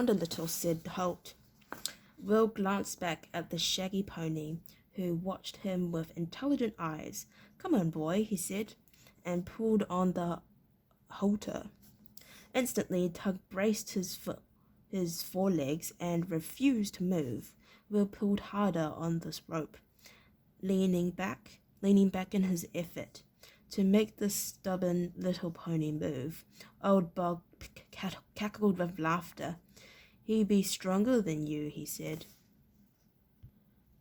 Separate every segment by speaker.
Speaker 1: around a little," said Holt. Will glanced back at the shaggy pony, who watched him with intelligent eyes. "Come on, boy," he said, and pulled on the halter. Instantly, Tug braced his forelegs and refused to move. Will pulled harder on this rope, leaning back in his effort to make the stubborn little pony move. Old Bob cackled with laughter. "He be stronger than you," he said.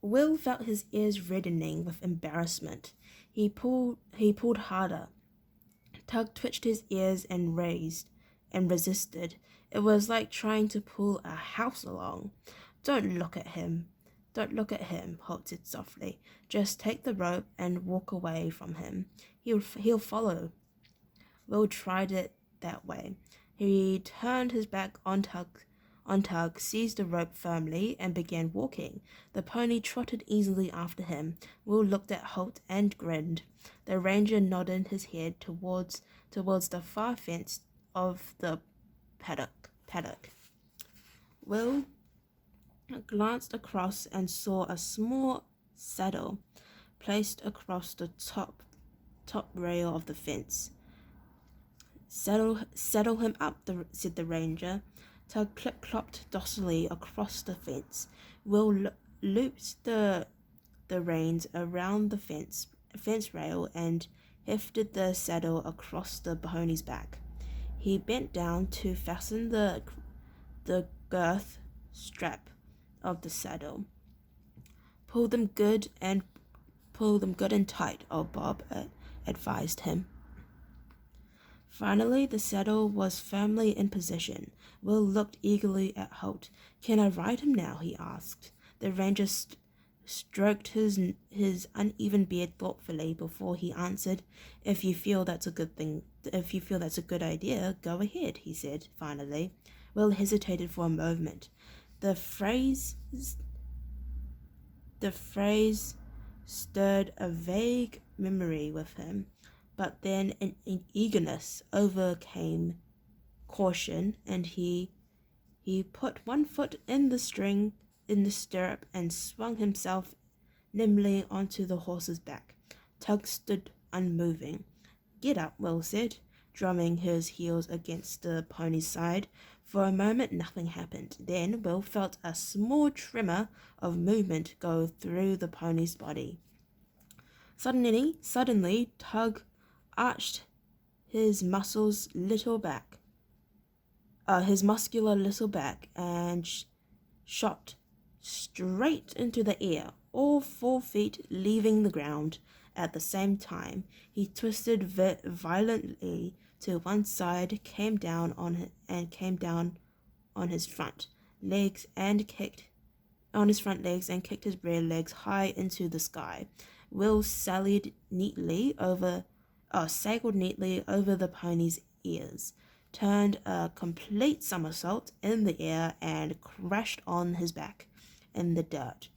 Speaker 1: Will felt his ears reddening with embarrassment. He pulled harder. Tug twitched his ears and resisted. It was like trying to pull a house along. Don't look at him, Holt said softly. "Just take the rope and walk away from him. He'll follow." Will tried it that way. He turned his back on Tug, seized the rope firmly, and began walking. The pony trotted easily after him. Will looked at Holt and grinned. The ranger nodded his head towards the far fence of the paddock. Will glanced across and saw a small saddle placed across the top rail of the fence. Saddle him up," said the ranger. Tug clip-clopped docilely across the fence. Will looped the reins around the fence rail and hefted the saddle across the pony's back. He bent down to fasten the girth strap of the saddle. Pull them good and tight," old Bob advised him. Finally, the saddle was firmly in position. Will looked eagerly at Holt. "Can I ride him now?" he asked. The ranger stroked his uneven beard thoughtfully before he answered. If you feel that's a good idea, go ahead," he said finally. Will hesitated for a moment. The phrase stirred a vague memory with him, but then an eagerness overcame caution, and he put one foot in the stirrup and swung himself nimbly onto the horse's back. Tug stood unmoving. "Get up," Will said, drumming his heels against the pony's side. For a moment nothing happened. Then Will felt a small tremor of movement go through the pony's body. Suddenly, Tug arched his muscular little back and shot straight into the air, all 4 feet leaving the ground. At the same time, he twisted violently to one side, came down on his front legs and kicked his rear legs high into the sky. Will sailed neatly over the pony's ears, turned a complete somersault in the air, and crashed on his back in the dirt.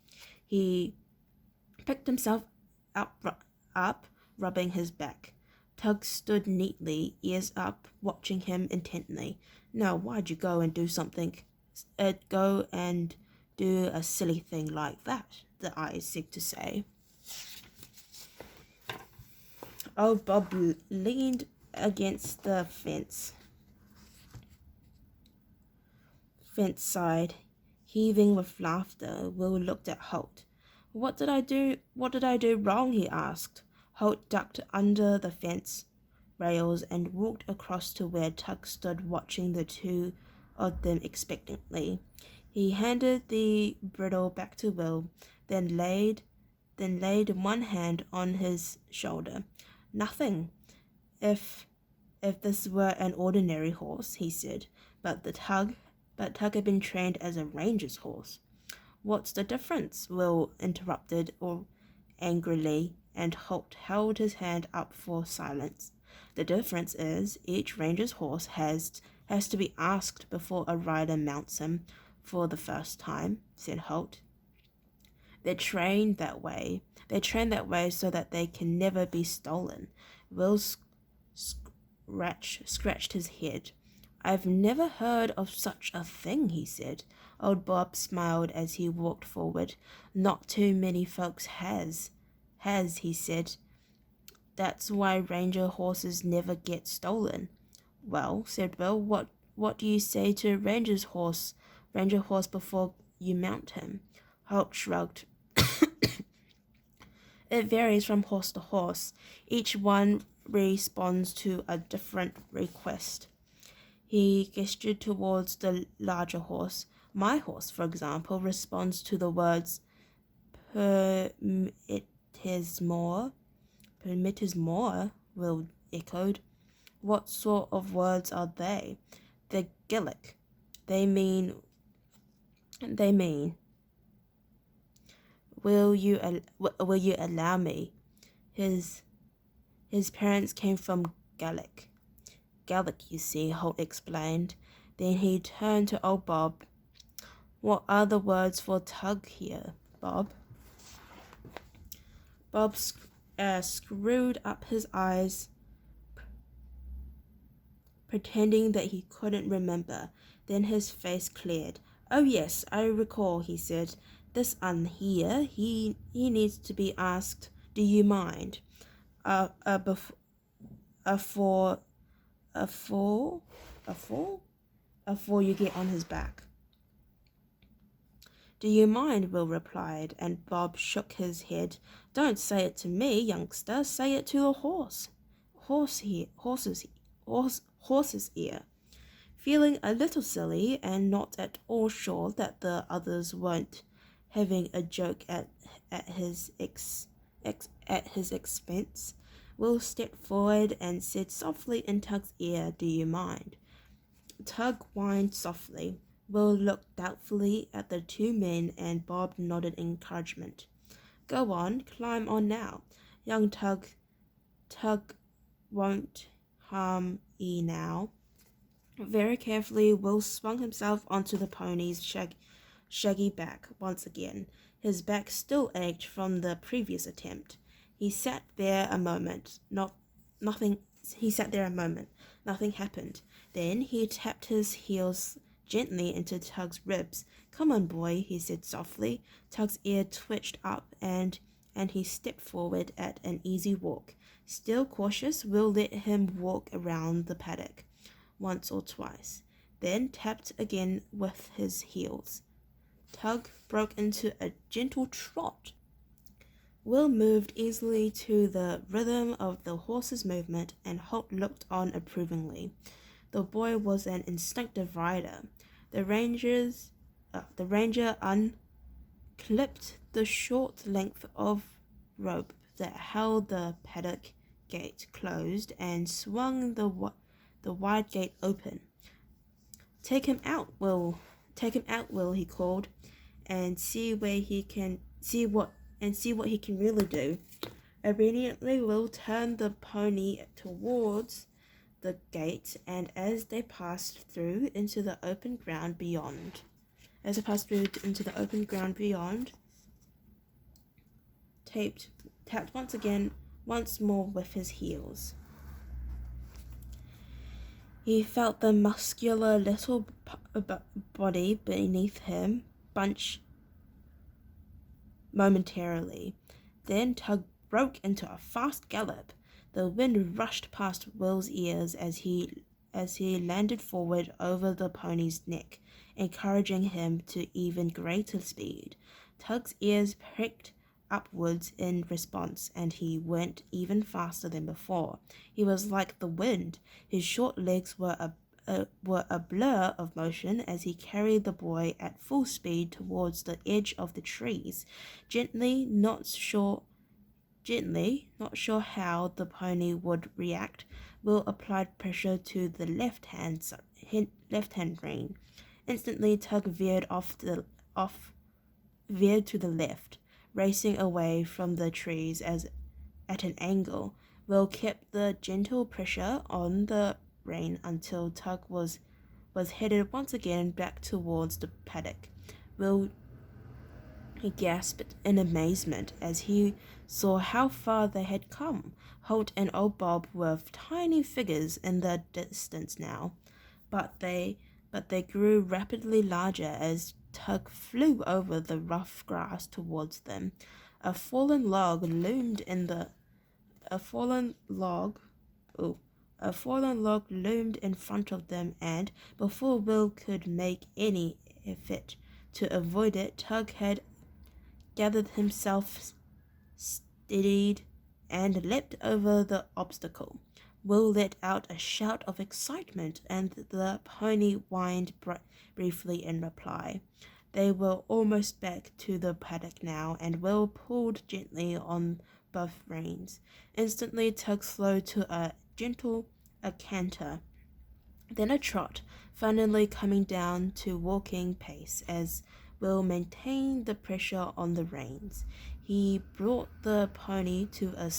Speaker 1: He picked himself up, rubbing his back. Tug stood neatly, ears up, watching him intently. "Now, why'd you go and do a silly thing like that?" the eyes seemed to say. Old Bob leaned against the fence side, heaving with laughter. Will looked at Holt. What did I do wrong?" he asked. Holt ducked under the fence rails and walked across to where Tug stood, watching the two of them expectantly. He handed the bridle back to Will, then laid one hand on his shoulder. "Nothing, if this were an ordinary horse," he said, but Tug had been trained as a ranger's horse. "What's the difference?" Will interrupted angrily, and Holt held his hand up for silence. "The difference is each ranger's horse has to be asked before a rider mounts him for the first time," said Holt. They're trained that way so that they can never be stolen." Will scratched his head. I've never heard of such a thing, he said. Old Bob smiled as he walked forward. Not too many folks has, he said. That's why ranger horses never get stolen. Well, said Bill, what do you say to ranger horse before you mount him? Holt shrugged. It varies from horse to horse. Each one responds to a different request. He gestured towards the larger horse. My horse, for example, responds to the words permit more. Permit is more, Will echoed. What sort of words are they? They're Gaelic. They mean, will you allow me? His parents came from Gaelic. Gaelic, you see, Holt explained. Then he turned to old Bob. What are the words for tug here, Bob? Bob screwed up his eyes, pretending that he couldn't remember. Then his face cleared. Oh yes, I recall, he said. This here, he needs to be asked, do you mind? Before you get on his back. Do you mind? Will replied, and Bob shook his head. Don't say it to me, youngster. Say it to the horse. Horse's ear. Feeling a little silly and not at all sure that the others weren't having a joke at his expense, Will stepped forward and said softly in Tug's ear, do you mind? Tug whined softly. Will looked doubtfully at the two men, and Bob nodded encouragement. Go on, climb on now. Young Tug won't harm ye now. Very carefully, Will swung himself onto the pony's shaggy back once again. His back still ached from the previous attempt. He sat there a moment. Nothing happened. Then he tapped his heels gently into Tug's ribs. Come on, boy, he said softly. Tug's ear twitched up, and he stepped forward at an easy walk. Still cautious, Will let him walk around the paddock once or twice, then tapped again with his heels. Tug broke into a gentle trot. Will moved easily to the rhythm of the horse's movement, and Holt looked on approvingly. The boy was an instinctive rider. The ranger unclipped the short length of rope that held the paddock gate closed and swung the wide gate open. Take him out, Will, he called, and see what he can really do. Obediently, Will turned the pony towards the gate, and as they passed through into the open ground beyond, tapped once more with his heels. He felt the muscular little body beneath him bunch momentarily. Then Tug broke into a fast gallop. The wind rushed past Will's ears as he landed forward over the pony's neck, encouraging him to even greater speed. Tug's ears pricked upwards in response, and he went even faster than before. He was like the wind. His short legs were a blur of motion as he carried the boy at full speed towards the edge of the trees. Gently, not sure how the pony would react, Will applied pressure to the left hand rein. Instantly, Tug veered to the left, racing away from the trees at an angle. Will kept the gentle pressure on the rein until Tug was headed once again back towards the paddock. He gasped in amazement as he saw how far they had come. Holt and old Bob were tiny figures in the distance now. but they grew rapidly larger as Tug flew over the rough grass towards them. A fallen log loomed in the a fallen log oh, a fallen log loomed in front of them, and before Will could make any effort to avoid it, Tug had gathered himself, steadied, and leapt over the obstacle. Will let out a shout of excitement, and the pony whined briefly in reply. They were almost back to the paddock now, and Will pulled gently on both reins. Instantly, Tug slowed to a canter, then a trot, finally coming down to walking pace as Will maintained the pressure on the reins. He brought the pony to a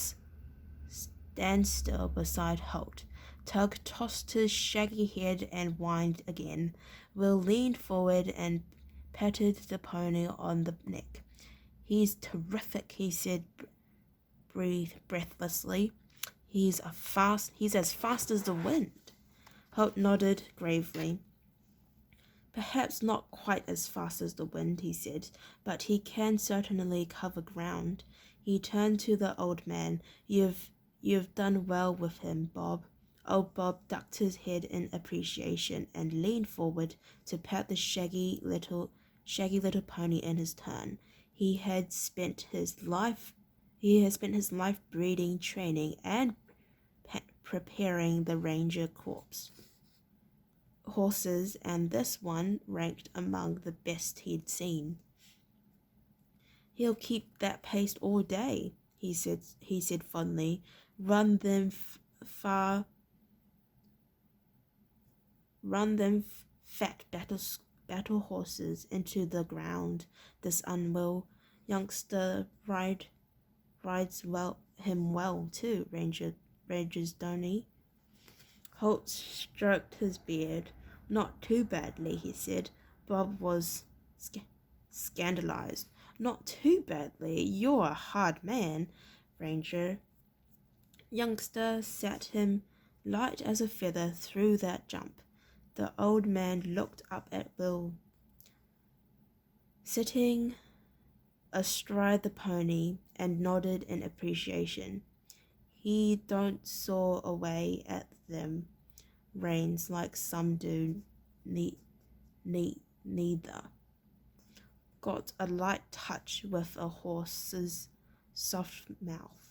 Speaker 1: standstill beside Holt. Tug tossed his shaggy head and whined again. Will leaned forward and patted the pony on the neck. "He's terrific," he said breathlessly. He's as fast as the wind." Holt nodded gravely. "Perhaps not quite as fast as the wind," he said, "but he can certainly cover ground." He turned to the old man. You've done well with him, Bob." Old Bob ducked his head in appreciation and leaned forward to pat the shaggy little pony in his turn. He has spent his life breeding, training, and preparing the Ranger Corps horses, and this one ranked among the best he'd seen. "He'll keep that pace all day," he said fondly. Run them fat battle horses into the ground. This unwell youngster rides him well too, Rangers Donny." Holt stroked his beard. "Not too badly," he said. Bob was scandalized. "Not too badly? You're a hard man." Ranger youngster sat him light as a feather through that jump. The old man looked up at Will, sitting astride the pony, and nodded in appreciation. "He don't saw away at them reins like some do, neither. Got a light touch with a horse's soft mouth.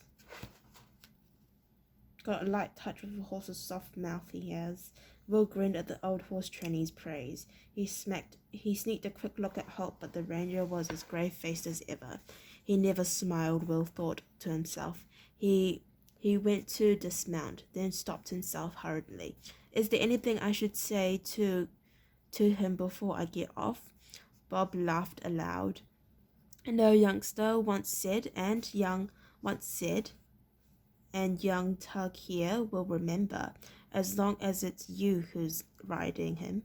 Speaker 1: He has." Will grinned at the old horse trainee's praise. He sneaked a quick look at Holt, but the ranger was as grave-faced as ever. He never smiled, Will thought to himself. He went to dismount, then stopped himself hurriedly. "Is there anything I should say to him before I get off?" Bob laughed aloud. "No, youngster once said, and young Tug here will remember, as long as it's you who's riding him."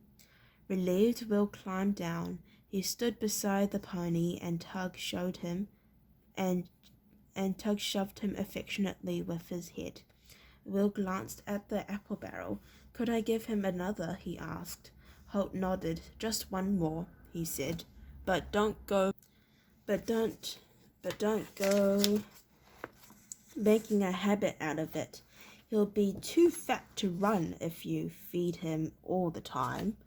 Speaker 1: Relieved, Will climbed down. He stood beside the pony, and Tug shoved him affectionately with his head. Will glanced at the apple barrel. "Could I give him another?" he asked. Holt nodded. "Just one more," he said. But don't go making a habit out of it. He'll be too fat to run if you feed him all the time."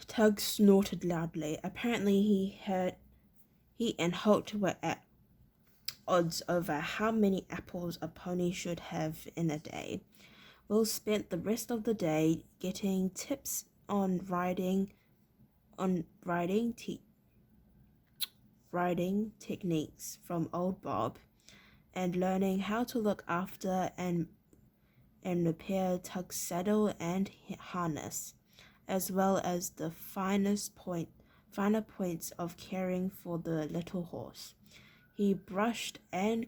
Speaker 1: Tug snorted loudly. Apparently he and Holt were at odds over how many apples a pony should have in a day. Will spent the rest of the day getting tips on riding techniques from old Bob, and learning how to look after and repair Tug's saddle and harness, as well as the finer points of caring for the little horse. He brushed and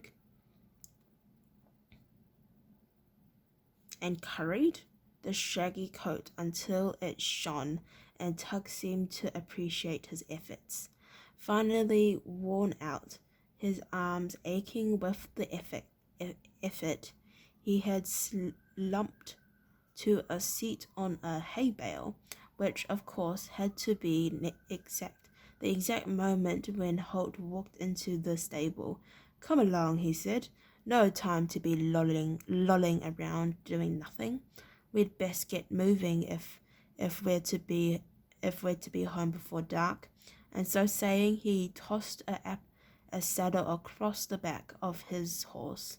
Speaker 1: curried the shaggy coat until it shone, and Tug seemed to appreciate his efforts. Finally worn out, his arms aching with the effort, he had slumped to a seat on a hay bale, which of course had to be the exact moment when Holt walked into the stable. "Come along," he said. "No time to be lolling around doing nothing. We'd best get moving if we're to be home before dark." And so saying, he tossed a saddle across the back of his horse.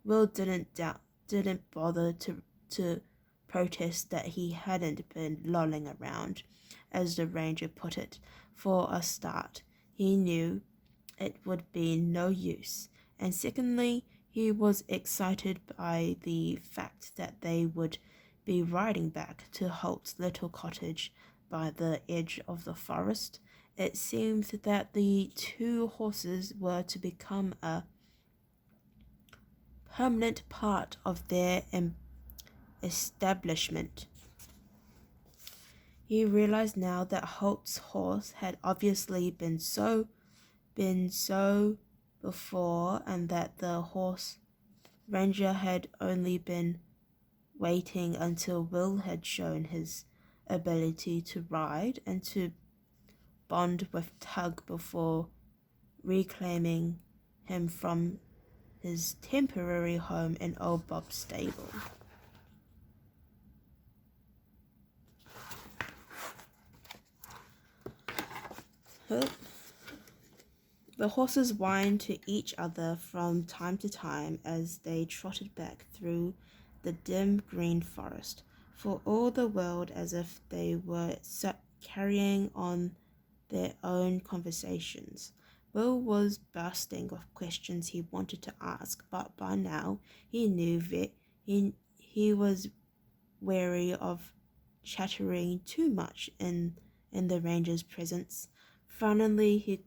Speaker 1: Will didn't bother to protest that he hadn't been lolling around, as the ranger put it. For a start, he knew it would be no use, and secondly, he was excited by the fact that they would be riding back to Holt's little cottage by the edge of the forest. It seemed that the two horses were to become a permanent part of their establishment. He realized now that Holt's horse had obviously been so before, and that the horse ranger had only been waiting until Will had shown his ability to ride and to bond with Tug before reclaiming him from his temporary home in old Bob's stable. The horses whined to each other from time to time as they trotted back through the dim green forest, for all the world as if they were carrying on their own conversations. Will was bursting with questions he wanted to ask, but by now he knew that he was wary of chattering too much in the ranger's presence. Finally, he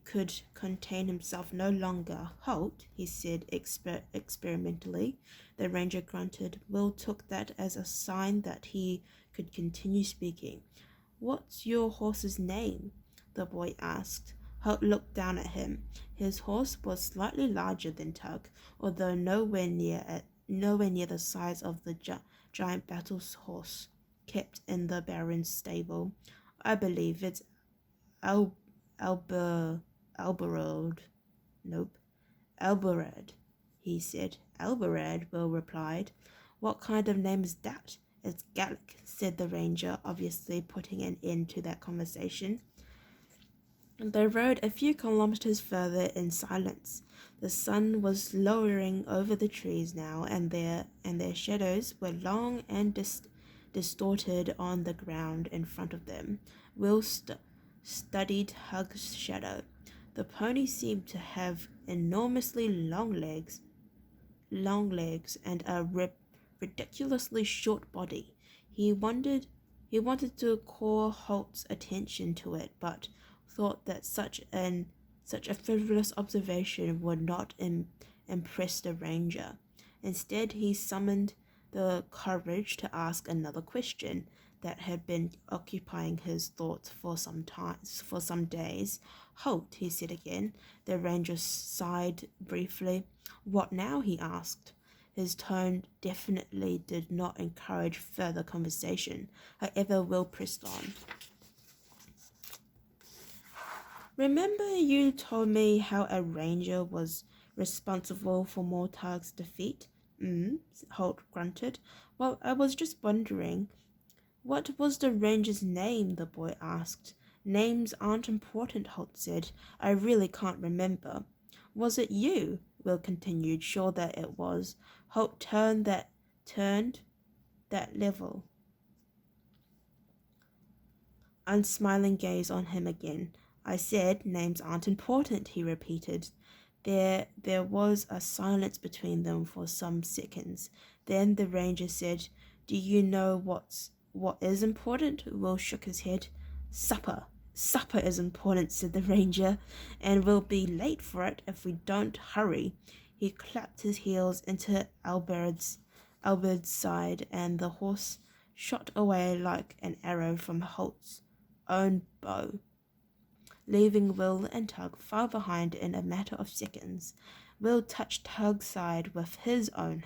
Speaker 1: could contain himself no longer. "Halt," he said experimentally. The ranger grunted. Will took that as a sign that he could continue speaking. "What's your horse's name?" the boy asked. Holt looked down at him. His horse was slightly larger than Tug, although nowhere near the size of the giant battle horse kept in the Baron's stable. "I believe it's Alberod." "Nope, Alberad," he said. "Alberad," Will replied. "What kind of name is that?" "It's Gallic," said the ranger, obviously putting an end to that conversation. They rode a few kilometers further in silence. The sun was lowering over the trees now, and their shadows were long and distorted on the ground in front of them. Will studied Hug's shadow. The pony seemed to have enormously long legs and a ridiculously short body. He wanted to call Holt's attention to it, but thought that such a frivolous observation would not impress the ranger. Instead, he summoned the courage to ask another question that had been occupying his thoughts for some days. "Holt," he said again. The ranger sighed briefly. "What now?" he asked. His tone definitely did not encourage further conversation. However, Will pressed on. "Remember you told me how a ranger was responsible for Mortag's defeat?" Holt grunted. "Well, I was just wondering, what was the ranger's name?" the boy asked. "Names aren't important," Holt said. "I really can't remember." "Was it you?" Will continued, sure that it was. Holt turned that level, unsmiling gaze on him again. "I said names aren't important," he repeated. There was a silence between them for some seconds. Then the ranger said, "Do you know what is important?" Will shook his head. Supper is important," said the ranger, "and we'll be late for it if we don't hurry." He clapped his heels into Albert's side, and the horse shot away like an arrow from Holt's own bow, leaving Will and Tug far behind in a matter of seconds. Will touched Tug's side with his own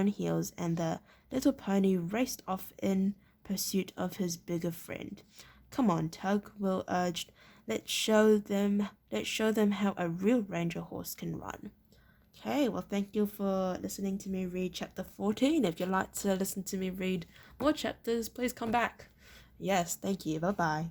Speaker 1: heels, and the Little Pony raced off in pursuit of his bigger friend. Come on, Tug, Will urged. Let's show them how a real ranger horse can run. Okay, well, thank you for listening to me read chapter 14. If you'd like to listen to me read more chapters, please come back. Yes, thank you. Bye-bye.